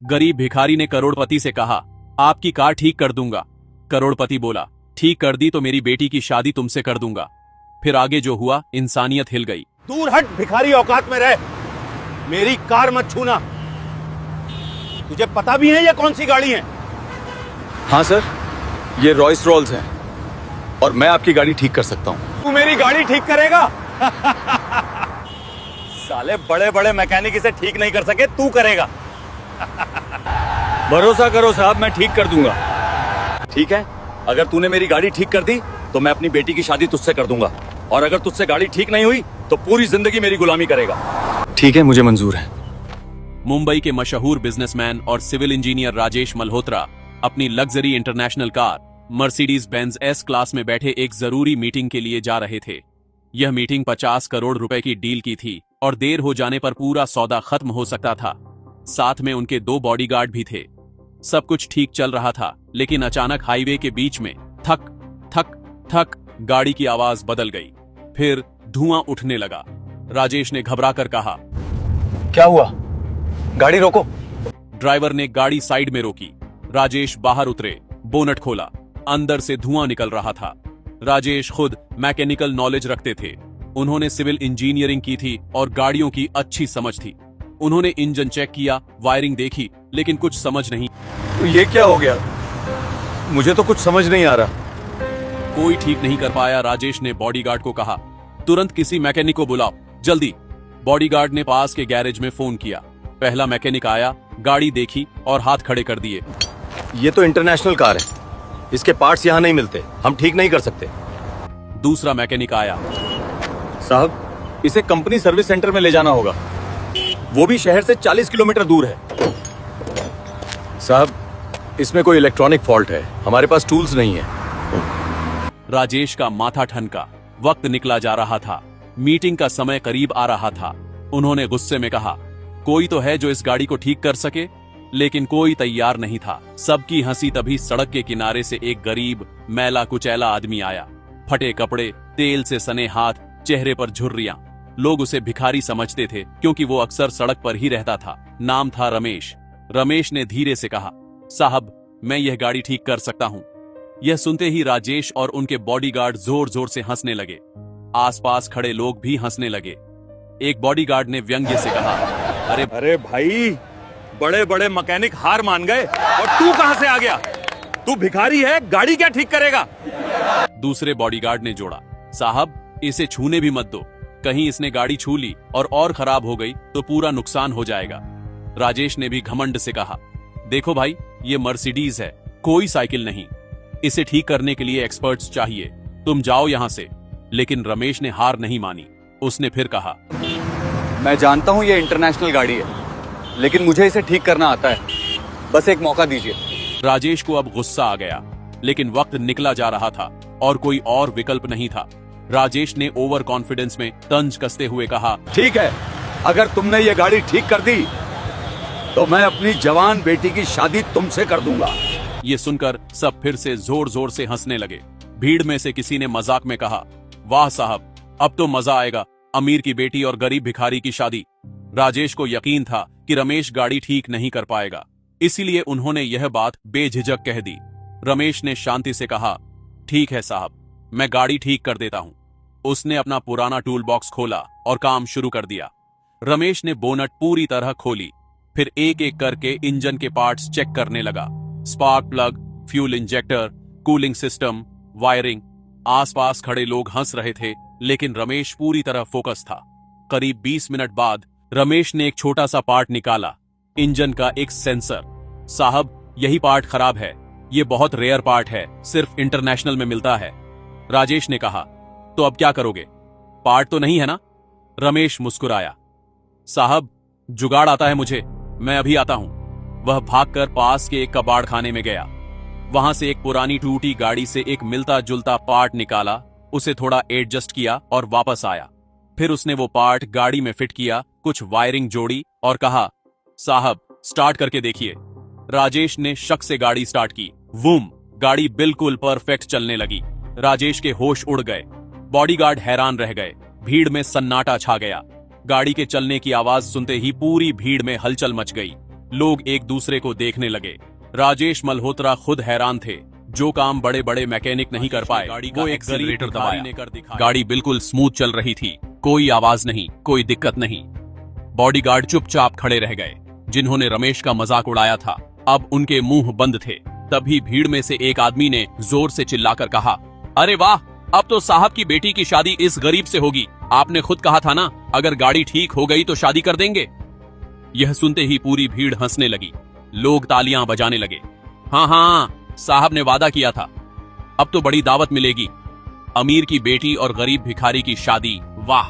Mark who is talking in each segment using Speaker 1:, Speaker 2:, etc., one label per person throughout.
Speaker 1: गरीब भिखारी ने करोड़पति से कहा, आपकी कार ठीक कर दूंगा। करोड़पति बोला, ठीक कर दी तो मेरी बेटी की शादी तुमसे कर दूंगा। फिर आगे जो हुआ, इंसानियत हिल गई।
Speaker 2: दूर हट भिखारी, औकात में रह, मेरी कार मत छूना। तुझे पता भी है ये कौन सी गाड़ी है?
Speaker 3: हाँ सर, ये रॉयस रॉल्स है और मैं आपकी गाड़ी ठीक कर सकता हूँ।
Speaker 2: तू मेरी गाड़ी ठीक करेगा? साले बड़े बड़े मैकेनिक इसे ठीक नहीं कर सके, तू करेगा।
Speaker 3: भरोसा करो साहब, मैं ठीक कर दूंगा। ठीक है, अगर तूने मेरी गाड़ी ठीक कर दी तो मैं अपनी बेटी की शादी तुझसे कर दूंगा, और अगर तुझसे गाड़ी ठीक नहीं हुई तो पूरी जिंदगी मेरी गुलामी करेगा। ठीक है, मुझे मंजूर है।
Speaker 1: मुंबई के मशहूर बिजनेसमैन और सिविल इंजीनियर राजेश मल्होत्रा अपनी luxury international car Mercedes Benz S class में बैठे एक जरूरी मीटिंग के लिए जा रहे थे। यह मीटिंग 50 करोड़ रुपए की डील की थी और देर हो जाने पर पूरा सौदा खत्म हो सकता था। साथ में उनके 2 बॉडीगार्ड भी थे। सब कुछ ठीक चल रहा था, लेकिन अचानक हाईवे के बीच में थक थक थक गाड़ी की आवाज बदल गई। फिर धुआं उठने लगा। राजेश ने घबराकर कहा,
Speaker 3: क्या हुआ? गाड़ी रोको।
Speaker 1: ड्राइवर ने गाड़ी साइड में रोकी। राजेश बाहर उतरे, बोनट खोला। अंदर से धुआं निकल रहा था। राजेश खुद मैकेनिकल नॉलेज रखते थे। उन्होंने सिविल इंजीनियरिंग की थी और गाड़ियों की अच्छी समझ थी। उन्होंने इंजन चेक किया, वायरिंग देखी, लेकिन कुछ समझ नहीं।
Speaker 3: तो ये क्या हो गया? मुझे तो कुछ समझ नहीं आ रहा।
Speaker 1: कोई ठीक नहीं कर पाया। राजेश ने बॉडीगार्ड को कहा, तुरंत किसी मैकेनिक को बुलाओ, जल्दी। बॉडीगार्ड ने पास के गैरेज में फोन किया। पहला मैकेनिक आया, गाड़ी देखी और हाथ खड़े कर दिए।
Speaker 3: ये तो इंटरनेशनल कार है, इसके पार्ट्स यहाँ नहीं मिलते, हम ठीक नहीं कर सकते।
Speaker 1: दूसरा मैकेनिक आया,
Speaker 3: साहब इसे कंपनी सर्विस सेंटर में ले जाना होगा, वो भी शहर से 40 किलोमीटर दूर है। साहब इसमें कोई इलेक्ट्रॉनिक फॉल्ट है, हमारे पास टूल्स नहीं है।
Speaker 1: राजेश का माथा ठनका। वक्त निकला जा रहा था, मीटिंग का समय करीब आ रहा था। उन्होंने गुस्से में कहा, कोई तो है जो इस गाड़ी को ठीक कर सके, लेकिन कोई तैयार नहीं था। सबकी हंसी तभी सड़क के किनारे से एक गरीब मैला कुचैला आदमी आया। फटे कपड़े, तेल से सने हाथ, चेहरे पर झुर्रियां। लोग उसे भिखारी समझते थे क्योंकि वो अक्सर सड़क पर ही रहता था। नाम था रमेश। रमेश ने धीरे से कहा, साहब मैं यह गाड़ी ठीक कर सकता हूँ। यह सुनते ही राजेश और उनके बॉडीगार्ड जोर जोर से हंसने लगे। आसपास खड़े लोग भी हंसने लगे। एक बॉडीगार्ड ने व्यंग्य से कहा,
Speaker 2: अरे भाई, बड़े बड़े मैकेनिक हार मान गए और तू कहां से आ गया? तू भिखारी है, गाड़ी क्या ठीक करेगा?
Speaker 1: दूसरे बॉडीगार्ड ने जोड़ा, साहब इसे छूने भी मत दो, कहीं इसने गाड़ी छू ली और खराब हो गई तो पूरा नुकसान हो जाएगा। राजेश ने भी घमंड से कहा, देखो भाई, ये मर्सिडीज है, कोई साइकिल नहीं। इसे ठीक करने के लिए एक्सपर्ट्स चाहिए, तुम जाओ यहां से। लेकिन रमेश ने हार नहीं मानी। उसने फिर कहा,
Speaker 3: मैं जानता हूँ ये इंटरनेशनल गाड़ी है, लेकिन मुझे इसे ठीक करना आता है, बस एक मौका दीजिए।
Speaker 1: राजेश को अब गुस्सा आ गया, लेकिन वक्त निकला जा रहा था और कोई और विकल्प नहीं था। राजेश ने ओवर कॉन्फिडेंस में तंज कसते हुए कहा,
Speaker 3: ठीक है, अगर तुमने ये गाड़ी ठीक कर दी तो मैं अपनी जवान बेटी की शादी तुमसे कर दूंगा।
Speaker 1: ये सुनकर सब फिर से जोर जोर से हंसने लगे। भीड़ में से किसी ने मजाक में कहा, वाह साहब, अब तो मजा आएगा, अमीर की बेटी और गरीब भिखारी की शादी। राजेश को यकीन था कि रमेश गाड़ी ठीक नहीं कर पाएगा, इसीलिए उन्होंने यह बात बेझिझक कह दी। रमेश ने शांति से कहा, ठीक है साहब, मैं गाड़ी ठीक कर देता हूं। उसने अपना पुराना टूल बॉक्स खोला और काम शुरू कर दिया। रमेश ने बोनट पूरी तरह खोली, फिर एक एक करके इंजन के पार्ट्स चेक करने लगा। Spark plug, fuel injector, cooling system, wiring. आसपास खड़े लोग हंस रहे थे, लेकिन रमेश पूरी तरह फोकस था। करीब 20 मिनट बाद रमेश ने एक छोटा सा पार्ट निकाला, इंजन का एक सेंसर। साहब यही पार्ट खराब है, ये बहुत रेयर पार्ट है, सिर्फ इंटरनेशनल में मिलता है। राजेश ने कहा, तो अब क्या करोगे? पार्ट तो नहीं है ना? रमेश मुस्कुराया, साहब जुगाड़ आता है मुझे, मैं अभी आता हूं। वह भागकर पास के एक कबाड़ खाने में गया। वहां से एक पुरानी टूटी गाड़ी से एक मिलता जुलता पार्ट निकाला, उसे थोड़ा एडजस्ट किया और वापस आया। फिर उसने वो पार्ट गाड़ी में फिट किया, कुछ वायरिंग जोड़ी और कहा, साहब स्टार्ट करके देखिए। राजेश ने शक से गाड़ी स्टार्ट की। वूम, गाड़ी बिल्कुल परफेक्ट चलने लगी। राजेश के होश उड़ गए। बॉडीगार्ड हैरान रह गए। भीड़ में सन्नाटा छा गया। गाड़ी के चलने की आवाज सुनते ही पूरी भीड़ में हलचल मच गई। लोग एक दूसरे को देखने लगे। राजेश मल्होत्रा खुद हैरान थे। जो काम बड़े बड़े मैकेनिक नहीं कर पाए, वो एक्सीलरेटर दबाया। गाड़ी बिल्कुल स्मूथ चल रही थी, कोई आवाज नहीं, कोई दिक्कत नहीं। बॉडीगार्ड चुपचाप खड़े रह गए। जिन्होंने रमेश का मजाक उड़ाया था, अब उनके मुंह बंद थे। तभी भीड़ में से एक आदमी ने जोर से चिल्लाकर कहा, अरे वाह, अब तो साहब की बेटी की शादी इस गरीब से होगी। आपने खुद कहा था ना, अगर गाड़ी ठीक हो गई तो शादी कर देंगे। यह सुनते ही पूरी भीड़ हंसने लगी। लोग तालियां बजाने लगे। हाँ, साहब ने वादा किया था, अब तो बड़ी दावत मिलेगी। अमीर की बेटी और गरीब भिखारी की शादी, वाह।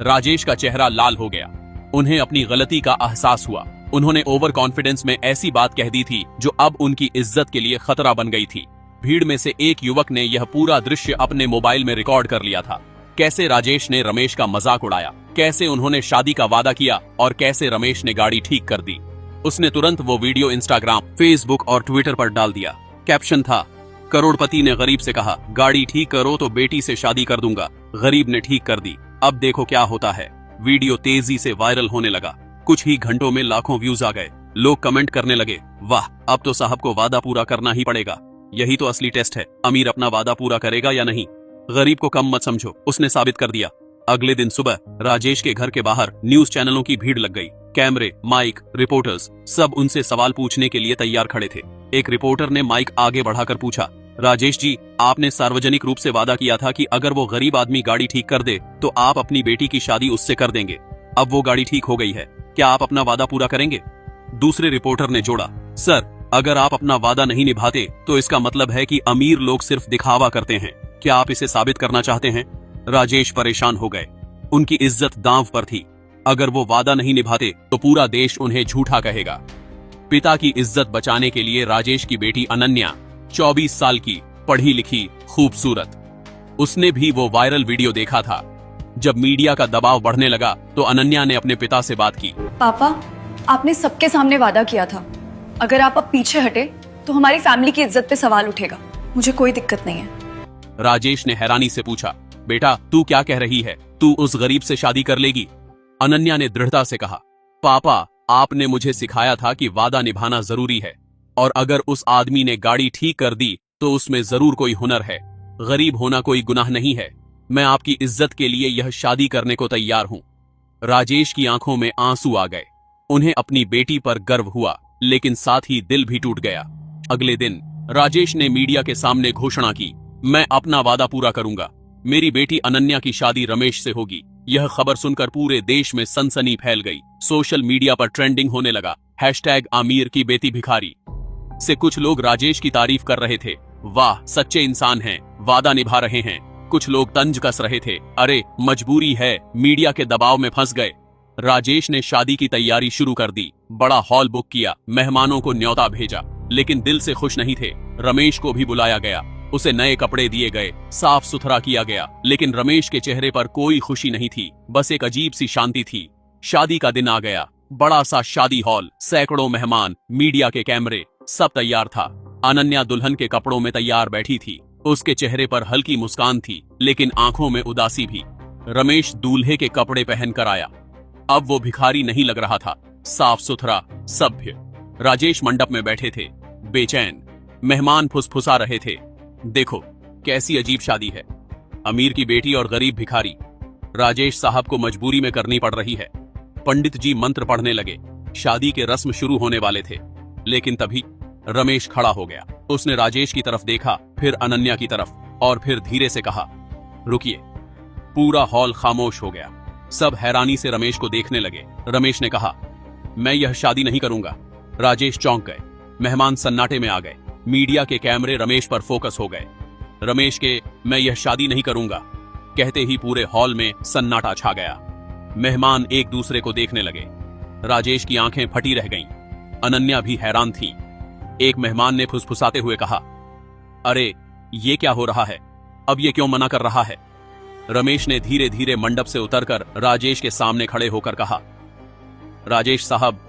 Speaker 1: राजेश का चेहरा लाल हो गया। उन्हें अपनी गलती का एहसास हुआ। उन्होंने ओवर कॉन्फिडेंस में ऐसी बात कह दी थी जो अब उनकी इज्जत के लिए खतरा बन गई थी। भीड़ में से एक युवक ने यह पूरा दृश्य अपने मोबाइल में रिकॉर्ड कर लिया था। कैसे राजेश ने रमेश का मजाक उड़ाया, कैसे उन्होंने शादी का वादा किया और कैसे रमेश ने गाड़ी ठीक कर दी। उसने तुरंत वो वीडियो इंस्टाग्राम, फेसबुक और ट्विटर पर डाल दिया। कैप्शन था, करोड़पति ने गरीब से कहा, गाड़ी ठीक करो तो बेटी से शादी कर दूंगा। गरीब ने ठीक कर दी, अब देखो क्या होता है। वीडियो तेजी से वायरल होने लगा। कुछ ही घंटों में लाखों व्यूज आ गए। लोग कमेंट करने लगे, वाह, अब तो साहब को वादा पूरा करना ही पड़ेगा। यही तो असली टेस्ट है, अमीर अपना वादा पूरा करेगा या नहीं। गरीब को कम मत समझो, उसने साबित कर दिया। अगले दिन सुबह राजेश के घर के बाहर न्यूज चैनलों की भीड़ लग गई। कैमरे, माइक, रिपोर्टर्स सब उनसे सवाल पूछने के लिए तैयार खड़े थे। एक रिपोर्टर ने माइक आगे बढ़ाकर पूछा, राजेश जी, आपने सार्वजनिक रूप से वादा किया था कि अगर वो गरीब आदमी गाड़ी ठीक कर दे तो आप अपनी बेटी की शादी उससे कर देंगे। अब वो गाड़ी ठीक हो गई है, क्या आप अपना वादा पूरा करेंगे? दूसरे रिपोर्टर ने जोड़ा, सर, अगर आप अपना वादा नहीं निभाते तो इसका मतलब है कि अमीर लोग सिर्फ दिखावा करते हैं। क्या आप इसे साबित करना चाहते हैं? राजेश परेशान हो गए। उनकी इज्जत दांव पर थी। अगर वो वादा नहीं निभाते तो पूरा देश उन्हें झूठा कहेगा। पिता की इज्जत बचाने के लिए राजेश की बेटी अनन्या, 24 साल की, पढ़ी लिखी, खूबसूरत, उसने भी वो वायरल वीडियो देखा था। जब मीडिया का दबाव बढ़ने लगा तो अनन्या ने अपने पिता से बात की।
Speaker 4: पापा, आपने सबके सामने वादा किया था, अगर आप अब पीछे हटे तो हमारी फैमिली की इज्जत पे सवाल उठेगा। मुझे कोई दिक्कत नहीं है।
Speaker 1: राजेश ने हैरानी से पूछा, बेटा, तू क्या कह रही है? तू उस गरीब से शादी कर लेगी? अनन्या ने दृढ़ता से कहा, पापा, आपने मुझे सिखाया था कि वादा निभाना जरूरी है, और अगर उस आदमी ने गाड़ी ठीक कर दी तो उसमें जरूर कोई हुनर है। गरीब होना कोई गुनाह नहीं है। मैं आपकी इज्जत के लिए यह शादी करने को तैयार हूं। राजेश की आंखों में आंसू आ गए। उन्हें अपनी बेटी पर गर्व हुआ, लेकिन साथ ही दिल भी टूट गया। अगले दिन राजेश ने मीडिया के सामने घोषणा की, मैं अपना वादा पूरा करूंगा। मेरी बेटी अनन्या की शादी रमेश से होगी। यह खबर सुनकर पूरे देश में सनसनी फैल गई। सोशल मीडिया पर ट्रेंडिंग होने लगा। #आमिर की बेटी भिखारी से कुछ लोग राजेश की तारीफ कर रहे थे। वाह, सच्चे इंसान हैं, वादा निभा रहे हैं। कुछ लोग तंज कस रहे थे, अरे मजबूरी है, मीडिया के दबाव में फंस गए। राजेश ने शादी की तैयारी शुरू कर दी। बड़ा हॉल बुक किया, मेहमानों को न्योता भेजा, लेकिन दिल से खुश नहीं थे। रमेश को भी बुलाया गया। उसे नए कपड़े दिए गए, साफ सुथरा किया गया, लेकिन रमेश के चेहरे पर कोई खुशी नहीं थी, बस एक अजीब सी शांति थी। शादी का दिन आ गया। बड़ा सा शादी हॉल, सैकड़ों मेहमान, मीडिया के कैमरे, सब तैयार था। अनन्या दुल्हन के कपड़ों में तैयार बैठी थी। उसके चेहरे पर हल्की मुस्कान थी, लेकिन आंखों में उदासी भी। रमेश दूल्हे के कपड़े पहनकर आया। अब वो भिखारी नहीं लग रहा था, साफ सुथरा, सभ्य। राजेश मंडप में बैठे थे, बेचैन। मेहमान फुसफुसा रहे थे, देखो कैसी अजीब शादी है, अमीर की बेटी और गरीब भिखारी। राजेश साहब को मजबूरी में करनी पड़ रही है। पंडित जी मंत्र पढ़ने लगे। शादी के रस्म शुरू होने वाले थे, लेकिन तभी रमेश खड़ा हो गया। उसने राजेश की तरफ देखा, फिर अनन्या की तरफ, और फिर धीरे से कहा, रुकिए। पूरा हॉल खामोश हो गया। सब हैरानी से रमेश को देखने लगे। रमेश ने कहा, मैं यह शादी नहीं करूंगा। राजेश चौंक गए। मेहमान सन्नाटे में आ गए। मीडिया के कैमरे रमेश पर फोकस हो गए। रमेश के मैं यह शादी नहीं करूंगा कहते ही पूरे हॉल में सन्नाटा छा गया। मेहमान एक दूसरे को देखने लगे। राजेश की आंखें फटी रह गईं। अनन्या भी हैरान थी। एक मेहमान ने फुसफुसाते हुए कहा, अरे ये क्या हो रहा है, अब ये क्यों मना कर रहा है? रमेश ने धीरे धीरे मंडप से उतरकर राजेश के सामने खड़े होकर कहा, राजेश साहब,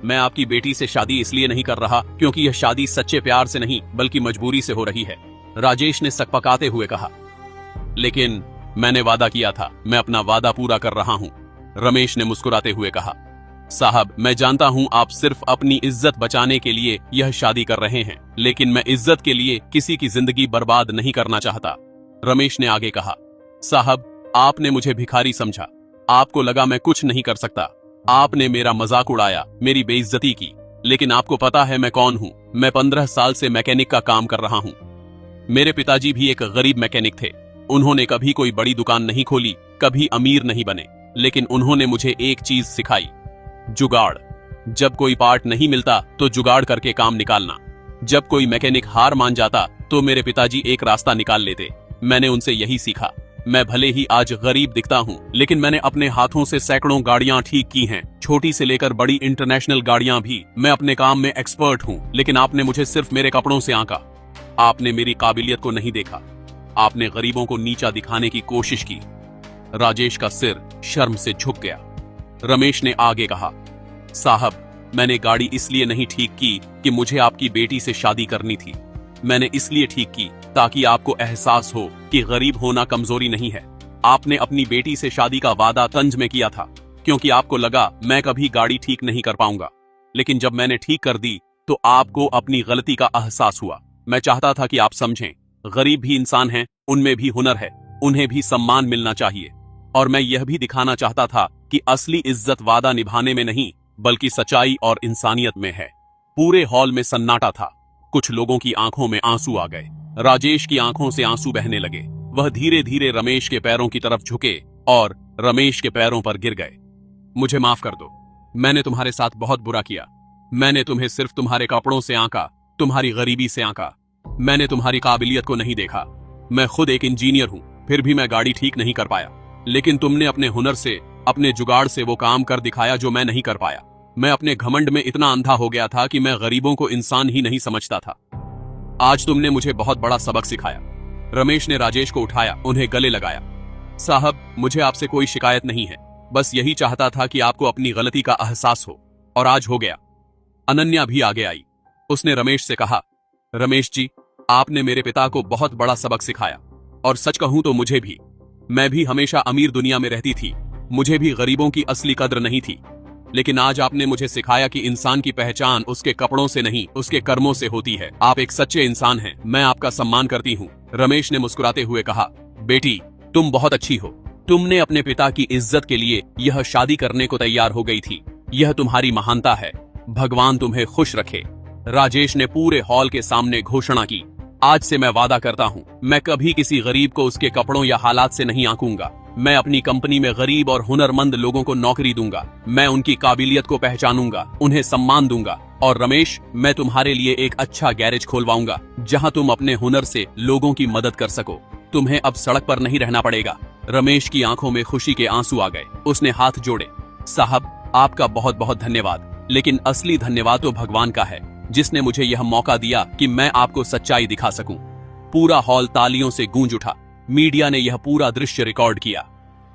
Speaker 1: मैं आपकी बेटी से शादी इसलिए नहीं कर रहा क्योंकि यह शादी सच्चे प्यार से नहीं बल्कि मजबूरी से हो रही है। राजेश ने सकपकाते हुए कहा, लेकिन मैंने वादा किया था, मैं अपना वादा पूरा कर रहा हूं। रमेश ने मुस्कुराते हुए कहा, साहब, मैं जानता हूँ आप सिर्फ अपनी इज्जत बचाने के लिए यह शादी कर रहे हैं, लेकिन मैं इज्जत के लिए किसी की जिंदगी बर्बाद नहीं करना चाहता। रमेश ने आगे कहा, साहब, आपने मुझे भिखारी समझा, आपको लगा मैं कुछ नहीं कर सकता, आपने मेरा मजाक उड़ाया, मेरी बेइज्जती की, लेकिन आपको पता है मैं कौन हूँ? मैं 15 साल से मैकेनिक का काम कर रहा हूँ। मेरे पिताजी भी एक गरीब मैकेनिक थे। उन्होंने कभी कोई बड़ी दुकान नहीं खोली, कभी अमीर नहीं बने, लेकिन उन्होंने मुझे एक चीज सिखाई, जुगाड़। जब कोई पार्ट नहीं मिलता तो जुगाड़ करके काम निकालना। जब कोई मैकेनिक हार मान जाता तो मेरे पिताजी एक रास्ता निकाल लेते। मैंने उनसे यही सीखा। मैं भले ही आज गरीब दिखता हूँ, लेकिन मैंने अपने हाथों से सैकड़ों गाड़ियां ठीक की हैं, छोटी से लेकर बड़ी इंटरनेशनल गाड़ियां भी। मैं अपने काम में एक्सपर्ट हूँ, लेकिन आपने मुझे सिर्फ मेरे कपड़ों से आंका। आपने मेरी काबिलियत को नहीं देखा, आपने गरीबों को नीचा दिखाने की कोशिश की। राजेश का सिर शर्म से झुक गया। रमेश ने आगे कहा, साहब, मैंने गाड़ी इसलिए नहीं ठीक की कि मुझे आपकी बेटी से शादी करनी थी। मैंने इसलिए ठीक की ताकि आपको एहसास हो कि गरीब होना कमजोरी नहीं है। आपने अपनी बेटी से शादी का वादा तंज में किया था, क्योंकि आपको लगा मैं कभी गाड़ी ठीक नहीं कर पाऊंगा। लेकिन जब मैंने ठीक कर दी तो आपको अपनी गलती का एहसास हुआ। मैं चाहता था कि आप समझें, गरीब भी इंसान हैं, उनमें भी हुनर है, उन्हें भी सम्मान मिलना चाहिए। और मैं यह भी दिखाना चाहता था कि असली इज्जत वादा निभाने में नहीं, बल्कि सच्चाई और इंसानियत में है। पूरे हॉल में सन्नाटा था। कुछ लोगों की आंखों में आंसू आ गए। राजेश की आंखों से आंसू बहने लगे। वह धीरे धीरे रमेश के पैरों की तरफ झुके और रमेश के पैरों पर गिर गए। मुझे माफ कर दो, मैंने तुम्हारे साथ बहुत बुरा किया। मैंने तुम्हें सिर्फ तुम्हारे कपड़ों से आंका, तुम्हारी गरीबी से आंका। मैंने तुम्हारी काबिलियत को नहीं देखा। मैं खुद एक इंजीनियर हूं, फिर भी मैं गाड़ी ठीक नहीं कर पाया। लेकिन तुमने अपने हुनर से, अपने जुगाड़ से वो काम कर दिखाया जो मैं नहीं कर पाया। मैं अपने घमंड में इतना अंधा हो गया था कि मैं गरीबों को इंसान ही नहीं समझता था। आज तुमने मुझे बहुत बड़ा सबक सिखाया। रमेश ने राजेश को उठाया, उन्हें गले लगाया। साहब, मुझे आपसे कोई शिकायत नहीं है, बस यही चाहता था कि आपको अपनी गलती का एहसास हो, और आज हो गया। अनन्या भी आगे आई। उसने रमेश से कहा, रमेश जी, आपने मेरे पिता को बहुत बड़ा सबक सिखाया, और सच कहूं तो मुझे भी। मैं भी हमेशा अमीर दुनिया में रहती थी, मुझे भी गरीबों की असली कद्र नहीं थी। लेकिन आज आपने मुझे सिखाया कि इंसान की पहचान उसके कपड़ों से नहीं, उसके कर्मों से होती है। आप एक सच्चे इंसान हैं, मैं आपका सम्मान करती हूँ। रमेश ने मुस्कुराते हुए कहा, बेटी, तुम बहुत अच्छी हो। तुमने अपने पिता की इज्जत के लिए यह शादी करने को तैयार हो गई थी। यह तुम्हारी महानता है। भगवान तुम्हें खुश रखे। राजेश ने पूरे हॉल के सामने घोषणा की, आज से मैं वादा करता हूँ, मैं कभी किसी गरीब को उसके कपड़ों या हालात से नहीं आंकूंगा। मैं अपनी कंपनी में गरीब और हुनरमंद लोगों को नौकरी दूंगा। मैं उनकी काबिलियत को पहचानूंगा, उन्हें सम्मान दूंगा। और रमेश, मैं तुम्हारे लिए एक अच्छा गैरेज खोलवाऊंगा, जहां तुम अपने हुनर से लोगों की मदद कर सको। तुम्हें अब सड़क पर नहीं रहना पड़ेगा। रमेश की आंखों में खुशी के आंसू आ गए। उसने हाथ जोड़े। साहब, आपका बहुत बहुत धन्यवाद, लेकिन असली धन्यवाद तो भगवान का है, जिसने मुझे यह मौका दिया कि मैं आपको सच्चाई दिखा सकूं। पूरा हॉल तालियों से गूंज उठा। मीडिया ने यह पूरा दृश्य रिकॉर्ड किया।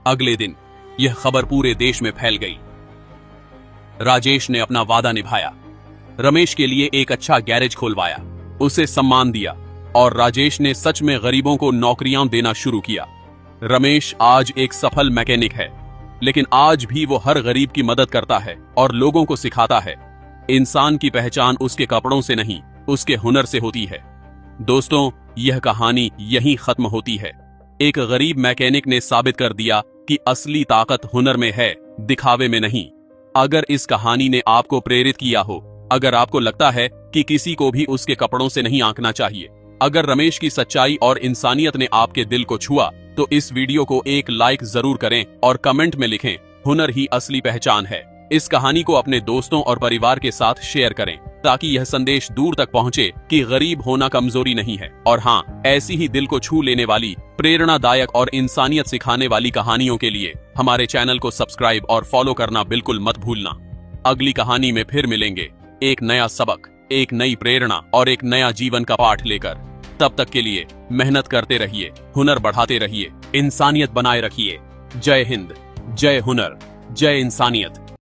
Speaker 1: अगले दिन यह खबर पूरे देश में फैल गई। राजेश ने अपना वादा निभाया, रमेश के लिए एक अच्छा गैरेज खोलवाया, उसे सम्मान दिया, और राजेश ने सच में गरीबों को नौकरियां देना शुरू किया। रमेश आज एक सफल मैकेनिक है, लेकिन आज भी वो हर गरीब की मदद करता है और लोगों को सिखाता है, इंसान की पहचान उसके कपड़ों से नहीं, उसके हुनर से होती है। दोस्तों, यह कहानी यहीं खत्म होती है। एक गरीब मैकेनिक ने साबित कर दिया कि असली ताकत हुनर में है, दिखावे में नहीं। अगर इस कहानी ने आपको प्रेरित किया हो, अगर आपको लगता है कि किसी को भी उसके कपड़ों से नहीं आंकना चाहिए, अगर रमेश की सच्चाई और इंसानियत ने आपके दिल को छुआ, तो इस वीडियो को एक लाइक जरूर करें और कमेंट में लिखें, हुनर ही असली पहचान है। इस कहानी को अपने दोस्तों और परिवार के साथ शेयर करें, ताकि यह संदेश दूर तक पहुंचे कि गरीब होना कमजोरी नहीं है। और हाँ, ऐसी ही दिल को छू लेने वाली, प्रेरणादायक और इंसानियत सिखाने वाली कहानियों के लिए हमारे चैनल को सब्सक्राइब और फॉलो करना बिल्कुल मत भूलना। अगली कहानी में फिर मिलेंगे, एक नया सबक, एक नई प्रेरणा और एक नया जीवन का पाठ लेकर। तब तक के लिए मेहनत करते रहिए, हुनर बढ़ाते रहिए, इंसानियत बनाए रखिए। जय हिंद, जय हुनर, जय इंसानियत।